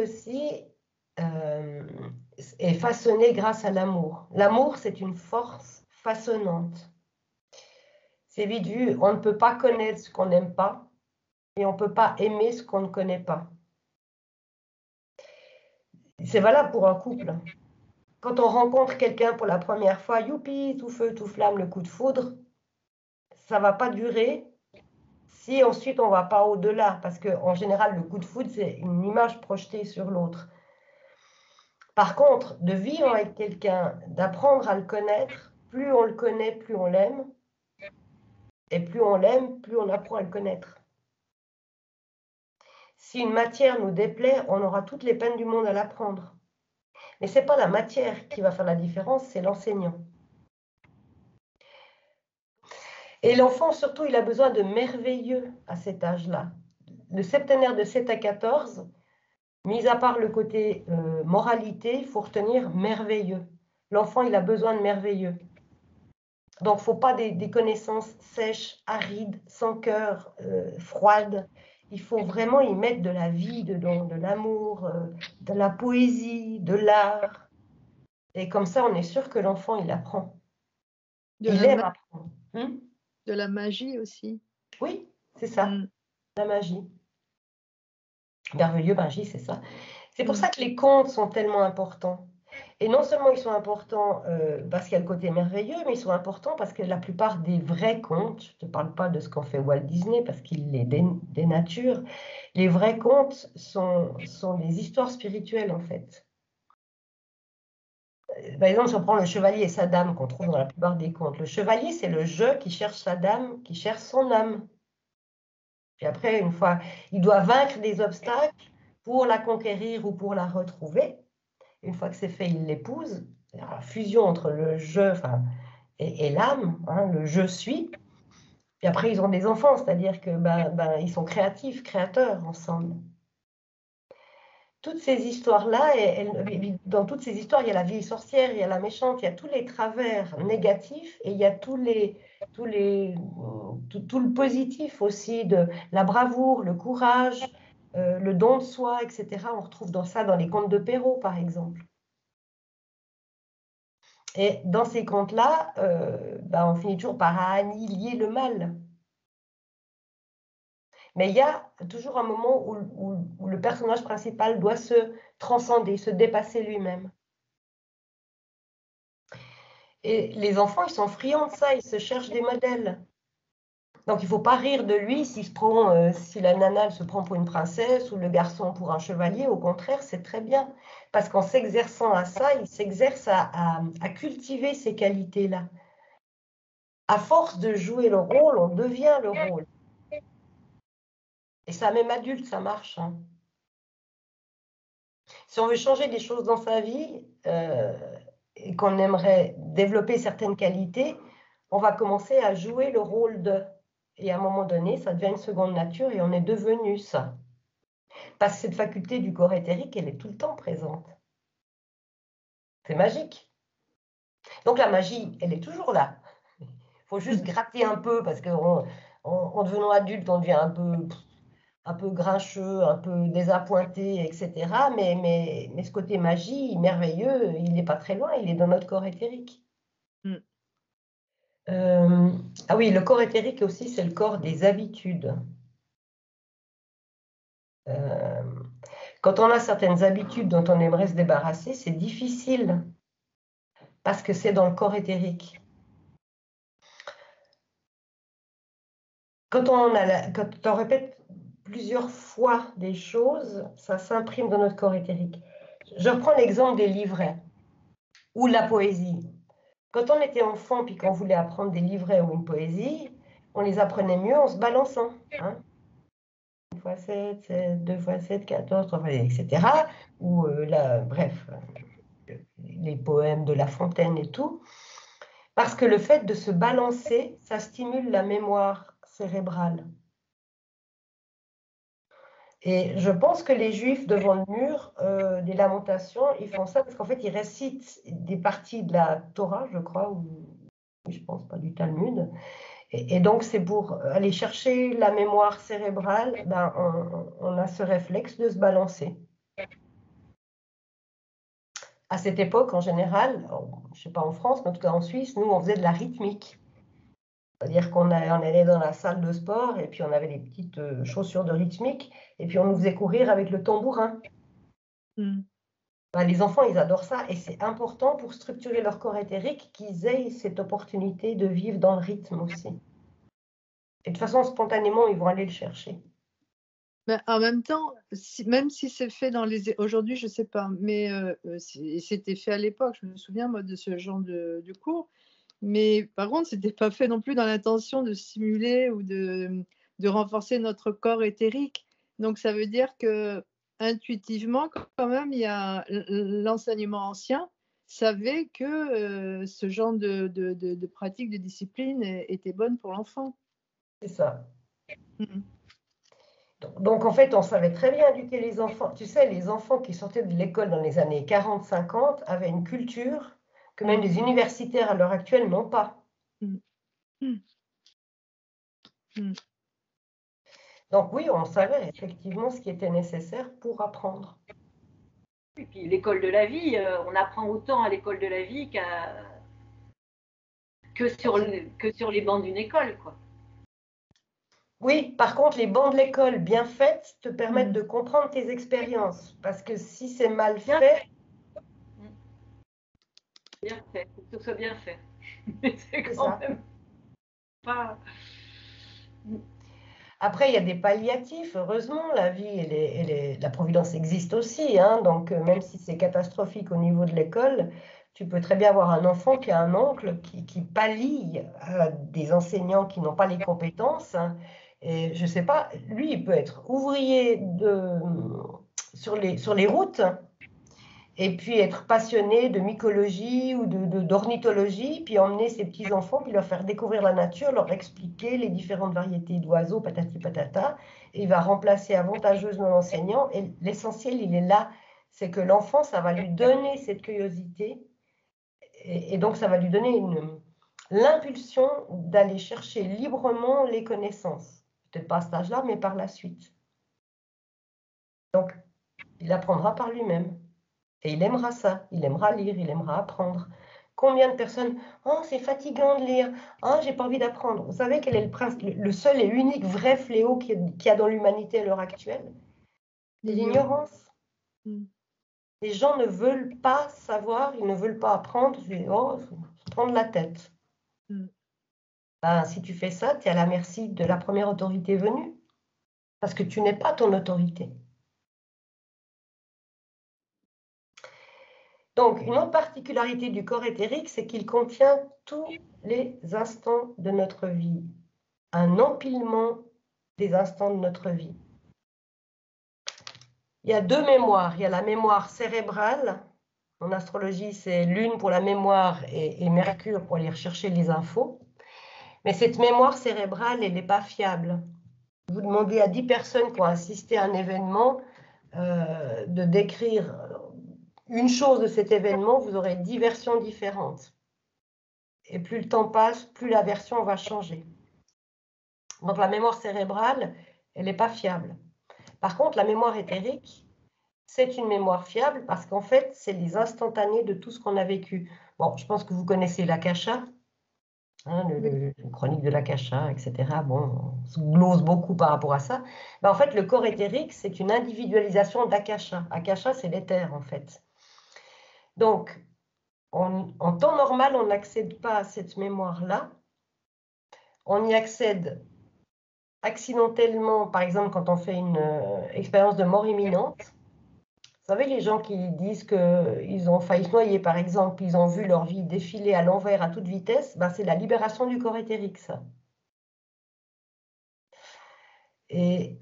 aussi est façonné grâce à l'amour. L'amour, c'est une force façonnante. C'est vite vu, on ne peut pas connaître ce qu'on n'aime pas et on ne peut pas aimer ce qu'on ne connaît pas. C'est valable pour un couple. Quand on rencontre quelqu'un pour la première fois, youpi, tout feu, tout flamme, le coup de foudre, ça ne va pas durer si ensuite on ne va pas au-delà, parce qu'en général, le coup de foudre, c'est une image projetée sur l'autre. Par contre, de vivre avec quelqu'un, d'apprendre à le connaître, plus on le connaît, plus on l'aime, et plus on l'aime, plus on apprend à le connaître. Si une matière nous déplaît, on aura toutes les peines du monde à l'apprendre. Mais ce n'est pas la matière qui va faire la différence, c'est l'enseignant. Et l'enfant, surtout, il a besoin de merveilleux à cet âge-là. Le septennaire de 7 à 14, mis à part le côté moralité, il faut retenir merveilleux. L'enfant, il a besoin de merveilleux. Donc, il ne faut pas des connaissances sèches, arides, sans cœur, froides. Il faut vraiment y mettre de la vie dedans, de l'amour, de la poésie, de l'art. Et comme ça, on est sûr que l'enfant, il apprend. Il aime apprendre. De la magie aussi. Oui, c'est ça, la magie. Merveilleux, magie, c'est ça. C'est pour ça que les contes sont tellement importants. Et non seulement ils sont importants parce qu'il y a le côté merveilleux, mais ils sont importants parce que la plupart des vrais contes, je ne te parle pas de ce qu'en fait Walt Disney parce qu'il les dénature, les vrais contes sont des histoires spirituelles en fait. Par exemple, si on prend le chevalier et sa dame qu'on trouve dans la plupart des contes, le chevalier c'est le jeu qui cherche sa dame, qui cherche son âme. Puis après, une fois, il doit vaincre des obstacles pour la conquérir ou pour la retrouver. Une fois que c'est fait, il l'épouse. La fusion entre le je et l'âme, hein, le je suis. Puis après, ils ont des enfants, c'est-à-dire que ils sont créatifs, créateurs ensemble. Toutes ces histoires-là, dans toutes ces histoires, il y a la vieille sorcière, il y a la méchante, il y a tous les travers négatifs et il y a tout le positif aussi, de la bravoure, le courage, le don de soi, etc. On retrouve ça dans les contes de Perrault, par exemple. Et dans ces contes-là, on finit toujours par annihiler le mal. Mais il y a toujours un moment où le personnage principal doit se transcender, se dépasser lui-même. Et les enfants, ils sont friands de ça, ils se cherchent des modèles. Donc, il ne faut pas rire de lui si la nana elle se prend pour une princesse ou le garçon pour un chevalier. Au contraire, c'est très bien. Parce qu'en s'exerçant à ça, il s'exerce à cultiver ces qualités-là. À force de jouer le rôle, on devient le rôle. Et ça, même adulte, ça marche. Hein. Si on veut changer des choses dans sa vie et qu'on aimerait développer certaines qualités, on va commencer à jouer le rôle de. Et à un moment donné, ça devient une seconde nature et on est devenu ça. Parce que cette faculté du corps éthérique, elle est tout le temps présente. C'est magique. Donc la magie, elle est toujours là. Il faut juste gratter un peu parce qu'en devenant adulte, on devient un peu grincheux, un peu désappointé, etc. Mais ce côté magie, merveilleux, il n'est pas très loin, il est dans notre corps éthérique. Ah oui, le corps éthérique aussi, c'est le corps des habitudes. Quand on a certaines habitudes dont on aimerait se débarrasser, c'est difficile parce que c'est dans le corps éthérique. Quand on répète plusieurs fois des choses, ça s'imprime dans notre corps éthérique. Je reprends l'exemple des livrets ou la poésie. Quand on était enfant puis qu'on voulait apprendre des livrets ou une poésie, on les apprenait mieux en se balançant. Hein. 1 fois 7, 7, 2 fois 7, 14, 3 fois 7, etc. Ou bref, les poèmes de La Fontaine et tout. Parce que le fait de se balancer, ça stimule la mémoire cérébrale. Et je pense que les Juifs, devant le mur des Lamentations, ils font ça parce qu'en fait, ils récitent des parties de la Torah, je crois, ou je pense pas du Talmud. Et donc, c'est pour aller chercher la mémoire cérébrale, on a ce réflexe de se balancer. À cette époque, en général, je ne sais pas en France, mais en tout cas en Suisse, nous, on faisait de la rythmique. C'est-à-dire qu'on allait dans la salle de sport et puis on avait des petites chaussures de rythmique et puis on nous faisait courir avec le tambourin. Mm. Ben, les enfants, ils adorent ça et c'est important pour structurer leur corps éthérique qu'ils aient cette opportunité de vivre dans le rythme aussi. Et de toute façon, spontanément, ils vont aller le chercher. Mais en même temps, même si c'est fait dans les... Aujourd'hui, je ne sais pas, mais c'était fait à l'époque. Je me souviens, moi, de ce genre de cours. Mais par contre, ce n'était pas fait non plus dans l'intention de stimuler ou de renforcer notre corps éthérique. Donc, ça veut dire que intuitivement, quand même, il y a l'enseignement ancien savait que ce genre de pratique, de discipline était bonne pour l'enfant. C'est ça. Mm. Donc, en fait, on savait très bien éduquer les enfants. Tu sais, les enfants qui sortaient de l'école dans les années 40-50 avaient une culture que même les universitaires à l'heure actuelle n'ont pas. Mm. Mm. Mm. Donc oui, on savait effectivement ce qui était nécessaire pour apprendre. Et puis l'école de la vie, on apprend autant à l'école de la vie que sur les bancs d'une école, quoi. Oui, par contre, les bancs de l'école bien faites te permettent de comprendre tes expériences. Parce que si c'est mal fait... Bien fait, il faut que ce soit bien fait. C'est quand ça. même pas... Après, il y a des palliatifs. Heureusement, la vie, la providence existe aussi. Hein, donc, même si c'est catastrophique au niveau de l'école, tu peux très bien avoir un enfant qui a un oncle qui pallie à des enseignants qui n'ont pas les compétences. Hein, et je ne sais pas, lui, il peut être ouvrier sur les routes et puis être passionné de mycologie ou d'ornithologie, puis emmener ses petits-enfants, puis leur faire découvrir la nature, leur expliquer les différentes variétés d'oiseaux, patati patata, et il va remplacer avantageusement l'enseignant. Et l'essentiel, il est là, c'est que l'enfant, ça va lui donner cette curiosité, et donc ça va lui donner l'impulsion d'aller chercher librement les connaissances. Peut-être pas à cet âge-là, mais par la suite. Donc, il apprendra par lui-même. Et il aimera ça, il aimera lire, il aimera apprendre. Combien de personnes, oh, c'est fatigant de lire, oh, j'ai pas envie d'apprendre. Vous savez quel est le seul et unique vrai fléau qu'il y a dans l'humanité à l'heure actuelle? C'est l'ignorance. Les gens ne veulent pas savoir, ils ne veulent pas apprendre, oh, se prendre la tête. Ben, si tu fais ça, tu es à la merci de la première autorité venue, parce que tu n'es pas ton autorité. Donc, une autre particularité du corps éthérique, c'est qu'il contient tous les instants de notre vie, un empilement des instants de notre vie. Il y a deux mémoires. Il y a la mémoire cérébrale. En astrologie, c'est Lune pour la mémoire et Mercure pour aller rechercher les infos. Mais cette mémoire cérébrale, elle n'est pas fiable. Vous demandez à 10 personnes qui ont assisté à un événement de décrire une chose de cet événement, vous aurez 10 versions différentes. Et plus le temps passe, plus la version va changer. Donc la mémoire cérébrale, elle n'est pas fiable. Par contre, la mémoire éthérique, c'est une mémoire fiable parce qu'en fait, c'est les instantanés de tout ce qu'on a vécu. Bon, je pense que vous connaissez l'Akasha, hein, le chronique de l'Akasha, etc. Bon, on se glose beaucoup par rapport à ça. Mais en fait, le corps éthérique, c'est une individualisation d'Akasha. Akasha, c'est l'éther, en fait. Donc, en temps normal, on n'accède pas à cette mémoire-là. On y accède accidentellement, par exemple, quand on fait une expérience de mort imminente. Vous savez, les gens qui disent qu'ils ont failli se noyer, par exemple, ils ont vu leur vie défiler à l'envers à toute vitesse, ben, c'est la libération du corps éthérique, ça. Et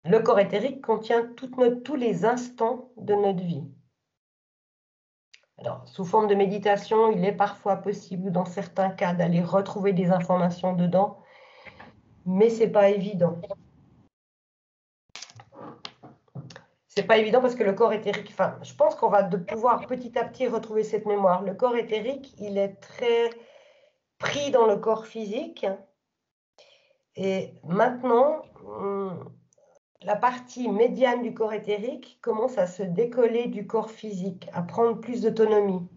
le corps éthérique contient tous les instants de notre vie. Alors, sous forme de méditation, il est parfois possible, dans certains cas, d'aller retrouver des informations dedans, mais ce n'est pas évident. C'est pas évident parce que le corps éthérique, enfin, je pense qu'on va pouvoir petit à petit retrouver cette mémoire. Le corps éthérique, il est très pris dans le corps physique. Et maintenant, la partie médiane du corps éthérique commence à se décoller du corps physique, à prendre plus d'autonomie.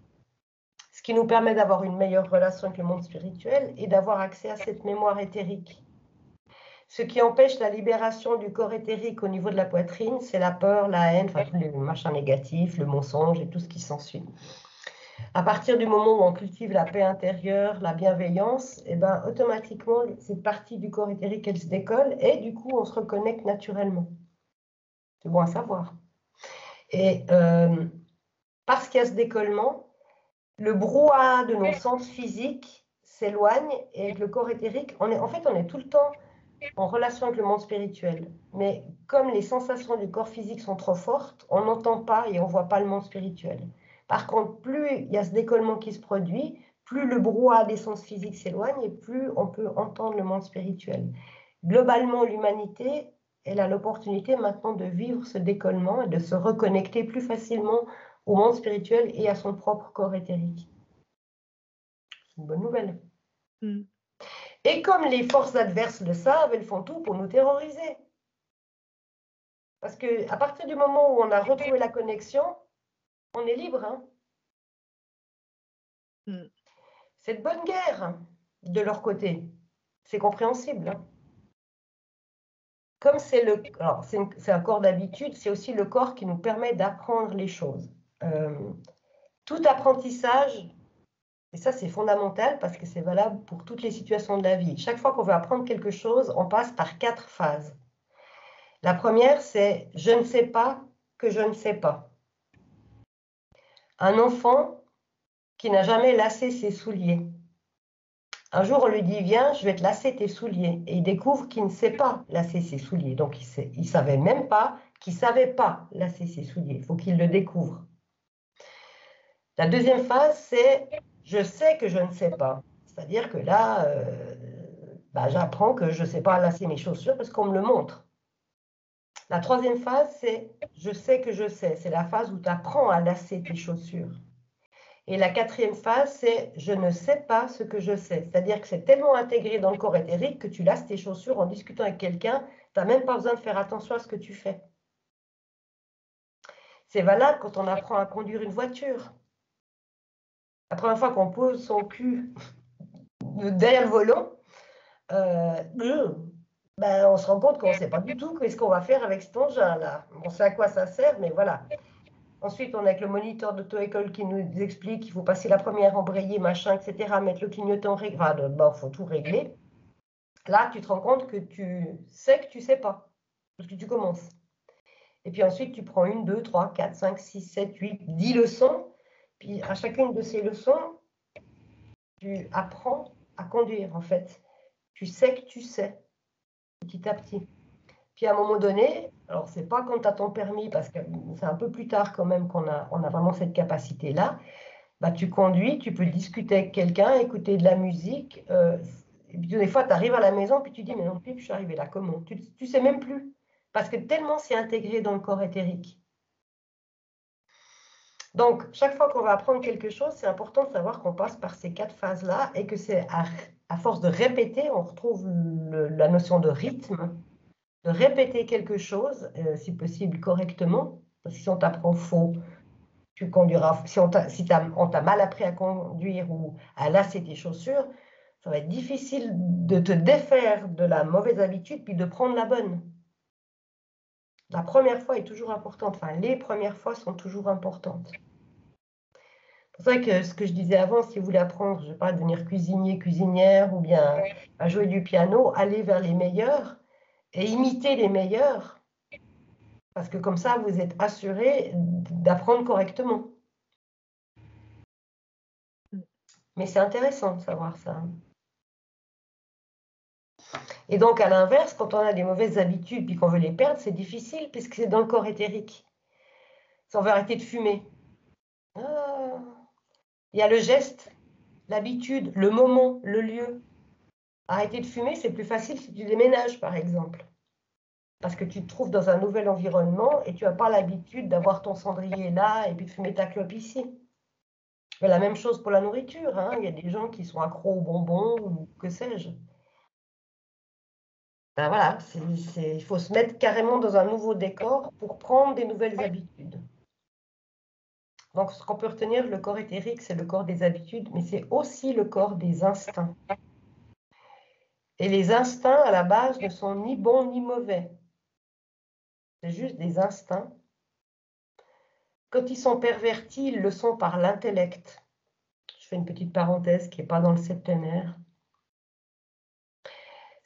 Ce qui nous permet d'avoir une meilleure relation avec le monde spirituel et d'avoir accès à cette mémoire éthérique. Ce qui empêche la libération du corps éthérique au niveau de la poitrine, c'est la peur, la haine, enfin tous les machins négatifs, le mensonge et tout ce qui s'ensuit. À partir du moment où on cultive la paix intérieure, la bienveillance, et ben, automatiquement, cette partie du corps éthérique, elle se décolle et du coup, on se reconnecte naturellement. C'est bon à savoir. Et parce qu'il y a ce décollement, le brouhaha de nos sens physiques s'éloigne et avec le corps éthérique, on est tout le temps en relation avec le monde spirituel. Mais comme les sensations du corps physique sont trop fortes, on n'entend pas et on ne voit pas le monde spirituel. Par contre, plus il y a ce décollement qui se produit, plus le brouhaha des sens physiques s'éloigne et plus on peut entendre le monde spirituel. Globalement, l'humanité, elle a l'opportunité maintenant de vivre ce décollement et de se reconnecter plus facilement au monde spirituel et à son propre corps éthérique. C'est une bonne nouvelle. Et comme les forces adverses le savent, elles font tout pour nous terroriser. Parce qu'à partir du moment où on a retrouvé la connexion, on est libre. Hein. C'est de bonne guerre de leur côté. C'est compréhensible. Hein. Comme c'est un corps d'habitude, c'est aussi le corps qui nous permet d'apprendre les choses. Tout apprentissage, et ça c'est fondamental parce que c'est valable pour toutes les situations de la vie. Chaque fois qu'on veut apprendre quelque chose, on passe par 4 phases. La première, c'est « je ne sais pas que je ne sais pas ». Un enfant qui n'a jamais lacé ses souliers. Un jour, on lui dit « viens, je vais te lasser tes souliers ». Et il découvre qu'il ne sait pas lasser ses souliers. Donc, il ne savait même pas qu'il ne savait pas lasser ses souliers. Il faut qu'il le découvre. La deuxième phase, c'est « je sais que je ne sais pas ». C'est-à-dire que là, j'apprends que je ne sais pas lasser mes chaussures parce qu'on me le montre. La troisième phase, c'est « je sais que je sais ». C'est la phase où tu apprends à lasser tes chaussures. Et la quatrième phase, c'est « je ne sais pas ce que je sais ». C'est-à-dire que c'est tellement intégré dans le corps éthérique que tu lasses tes chaussures en discutant avec quelqu'un, tu n'as même pas besoin de faire attention à ce que tu fais. C'est valable quand on apprend à conduire une voiture. La première fois qu'on pose son cul derrière le volant, on se rend compte qu'on ne sait pas du tout ce qu'on va faire avec cet engin-là. On sait à quoi ça sert, mais voilà. Ensuite, on a avec le moniteur d'auto-école qui nous explique qu'il faut passer la première, embrayer, machin, etc., mettre le clignotant, il faut tout régler. Là, tu te rends compte que tu sais que tu ne sais pas, parce que tu commences. Et puis ensuite, tu prends 1, 2, 3, 4, 5, 6, 7, 8, 10 leçons. Puis à chacune de ces leçons, tu apprends à conduire, en fait. Tu sais que tu sais, petit à petit. Puis à un moment donné, alors c'est pas quand tu as ton permis, parce que c'est un peu plus tard quand même qu'on a vraiment cette capacité-là, tu conduis, tu peux discuter avec quelqu'un, écouter de la musique, et puis des fois tu arrives à la maison, puis tu dis, mais non plus, je suis arrivée là, comment? Tu sais même plus, parce que tellement c'est intégré dans le corps éthérique. Donc, chaque fois qu'on va apprendre quelque chose, c'est important de savoir qu'on passe par ces 4 phases-là, et que c'est à force de répéter, on retrouve la notion de rythme, de répéter quelque chose, si possible correctement, parce que si on t'apprend faux, tu conduiras. Si on t'a mal appris à conduire ou à lasser tes chaussures, ça va être difficile de te défaire de la mauvaise habitude puis de prendre la bonne. La première fois est toujours importante, enfin les premières fois sont toujours importantes. C'est pour ça que ce que je disais avant, si vous voulez apprendre, je ne sais pas, à devenir cuisinier, cuisinière ou bien à jouer du piano, allez vers les meilleurs et imitez les meilleurs. Parce que comme ça, vous êtes assuré d'apprendre correctement. Mais c'est intéressant de savoir ça. Et donc, à l'inverse, quand on a des mauvaises habitudes puis qu'on veut les perdre, c'est difficile puisque c'est dans le corps éthérique. Si on veut arrêter de fumer, il y a le geste, l'habitude, le moment, le lieu. Arrêter de fumer, c'est plus facile si tu déménages, par exemple. Parce que tu te trouves dans un nouvel environnement et tu n'as pas l'habitude d'avoir ton cendrier là et puis de fumer ta clope ici. Mais la même chose pour la nourriture. Hein. Il y a des gens qui sont accros aux bonbons ou que sais-je. Ben voilà, il faut se mettre carrément dans un nouveau décor pour prendre des nouvelles habitudes. Donc, ce qu'on peut retenir, le corps éthérique, c'est le corps des habitudes, mais c'est aussi le corps des instincts. Et les instincts, à la base, ne sont ni bons ni mauvais. C'est juste des instincts. Quand ils sont pervertis, ils le sont par l'intellect. Je fais une petite parenthèse qui n'est pas dans le septénaire.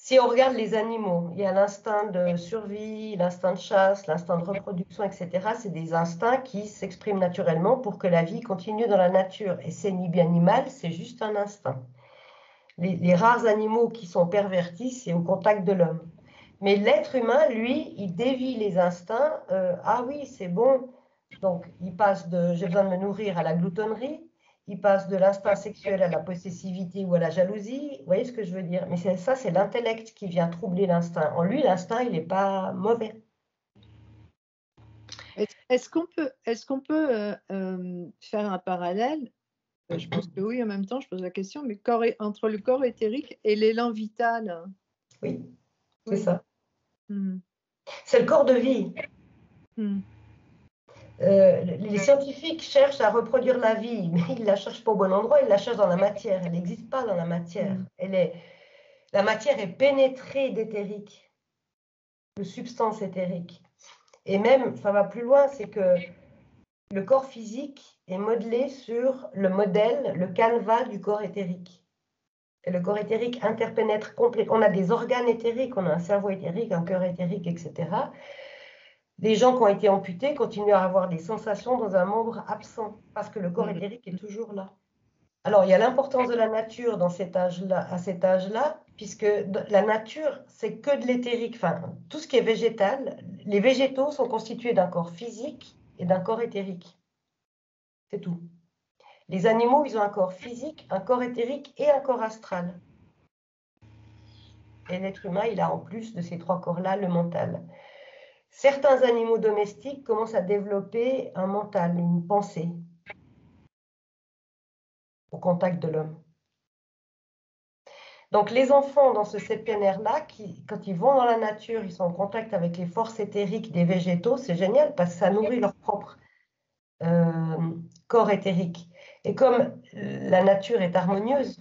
Si on regarde les animaux, il y a l'instinct de survie, l'instinct de chasse, l'instinct de reproduction, etc. C'est des instincts qui s'expriment naturellement pour que la vie continue dans la nature. Et c'est ni bien ni mal, c'est juste un instinct. Les rares animaux qui sont pervertis, c'est au contact de l'homme. Mais l'être humain, lui, il dévie les instincts. Ah oui, c'est bon. Donc, il passe de « j'ai besoin de me nourrir » à la gloutonnerie. Il passe de l'instinct sexuel à la possessivité ou à la jalousie. Vous voyez ce que je veux dire? Mais ça, c'est l'intellect qui vient troubler l'instinct. En lui, l'instinct, il n'est pas mauvais. Est-ce qu'on peut faire un parallèle? Je pense que oui, en même temps, je pose la question, mais entre le corps éthérique et l'élan vital? Oui, c'est Oui. ça. Mmh. C'est le corps de vie. Mmh. Les scientifiques cherchent à reproduire la vie, mais ils ne la cherchent pas au bon endroit, ils la cherchent dans la matière. Elle n'existe pas dans la matière. La matière est pénétrée d'éthérique, de substances éthériques. Et même, ça va plus loin, c'est que le corps physique est modelé sur le modèle, le canevas du corps éthérique. Et le corps éthérique interpénètre complètement. On a des organes éthériques, on a un cerveau éthérique, un cœur éthérique, etc. Des gens qui ont été amputés continuent à avoir des sensations dans un membre absent, parce que le corps éthérique est toujours là. Alors, il y a l'importance de la nature dans cet âge-là, à cet âge-là, puisque la nature, c'est que de l'éthérique. Enfin, tout ce qui est végétal, les végétaux sont constitués d'un corps physique et d'un corps éthérique. C'est tout. Les animaux, ils ont un corps physique, un corps éthérique et un corps astral. Et l'être humain, il a en plus de ces trois corps-là le mental. Certains animaux domestiques commencent à développer un mental, une pensée au contact de l'homme. Donc les enfants dans ce septénaire-là, quand ils vont dans la nature, ils sont en contact avec les forces éthériques des végétaux, c'est génial parce que ça nourrit leur propre corps éthérique. Et comme la nature est harmonieuse,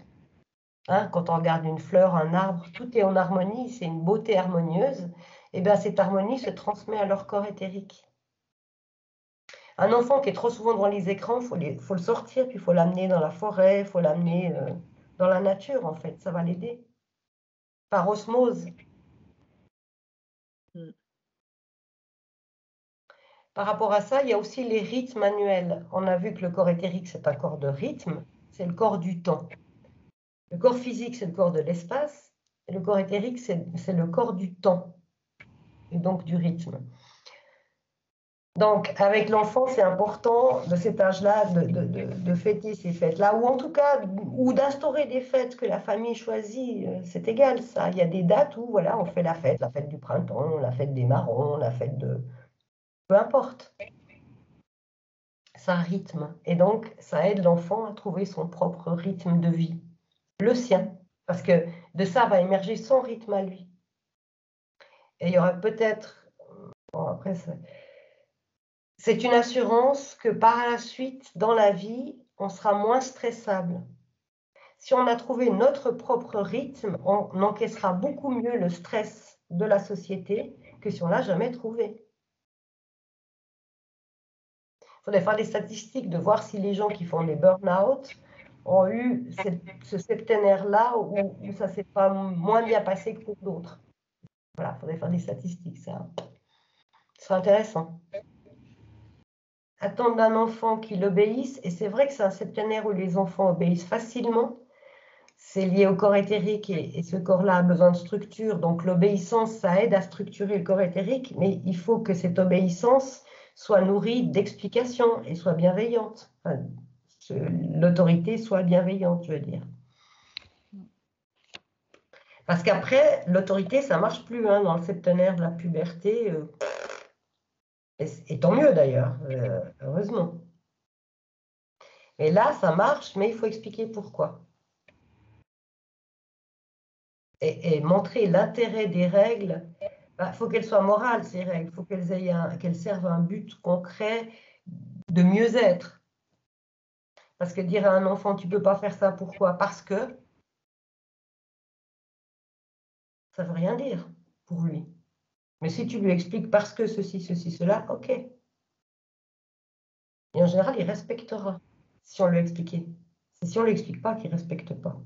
hein, quand on regarde une fleur, un arbre, tout est en harmonie, c'est une beauté harmonieuse, et bien cette harmonie se transmet à leur corps éthérique. Un enfant qui est trop souvent devant les écrans, il faut le sortir, puis il faut l'amener dans la forêt, il faut l'amener dans la nature, en fait, ça va l'aider. Par osmose. Par rapport à ça, il y a aussi les rythmes annuels. On a vu que le corps éthérique, c'est un corps de rythme, c'est le corps du temps. Le corps physique, c'est le corps de l'espace, et le corps éthérique, c'est le corps du temps, et donc du rythme. Donc, avec l'enfant, c'est important de cet âge-là de fêter ces fêtes-là, ou en tout cas, ou d'instaurer des fêtes que la famille choisit, c'est égal ça. Il y a des dates où voilà, on fait la fête du printemps, la fête des marrons, la fête de... Peu importe. Ça rythme, et donc ça aide l'enfant à trouver son propre rythme de vie, le sien, parce que de ça va émerger son rythme à lui. Et il y aura peut-être... Bon, après, c'est une assurance que par la suite, dans la vie, on sera moins stressable. Si on a trouvé notre propre rythme, on encaissera beaucoup mieux le stress de la société que si on ne l'a jamais trouvé. Il faudrait faire des statistiques, de voir si les gens qui font les burn-out ont eu ce septénaire-là où ça ne s'est pas moins bien passé que pour d'autres. Voilà, il faudrait faire des statistiques, ça. Ce serait intéressant. Attendre d'un enfant qu'il obéisse, et c'est vrai que c'est un septénaire où les enfants obéissent facilement, c'est lié au corps éthérique et ce corps-là a besoin de structure, donc l'obéissance, ça aide à structurer le corps éthérique, mais il faut que cette obéissance soit nourrie d'explications et soit bienveillante. Enfin, l'autorité soit bienveillante, je veux dire. Parce qu'après, l'autorité, ça ne marche plus hein, dans le septénaire de la puberté, et tant mieux d'ailleurs, heureusement. Et là, ça marche, mais il faut expliquer pourquoi. et montrer l'intérêt des règles. Il faut qu'elles soient morales, ces règles. Il faut qu'elles servent à un but concret de mieux-être. Parce que dire à un enfant, tu ne peux pas faire ça, pourquoi? Parce que ça ne veut rien dire pour lui. Mais si tu lui expliques parce que ceci, cela, ok. Et en général, il respectera si on lui explique. C'est si on ne lui explique pas qu'il ne respecte pas.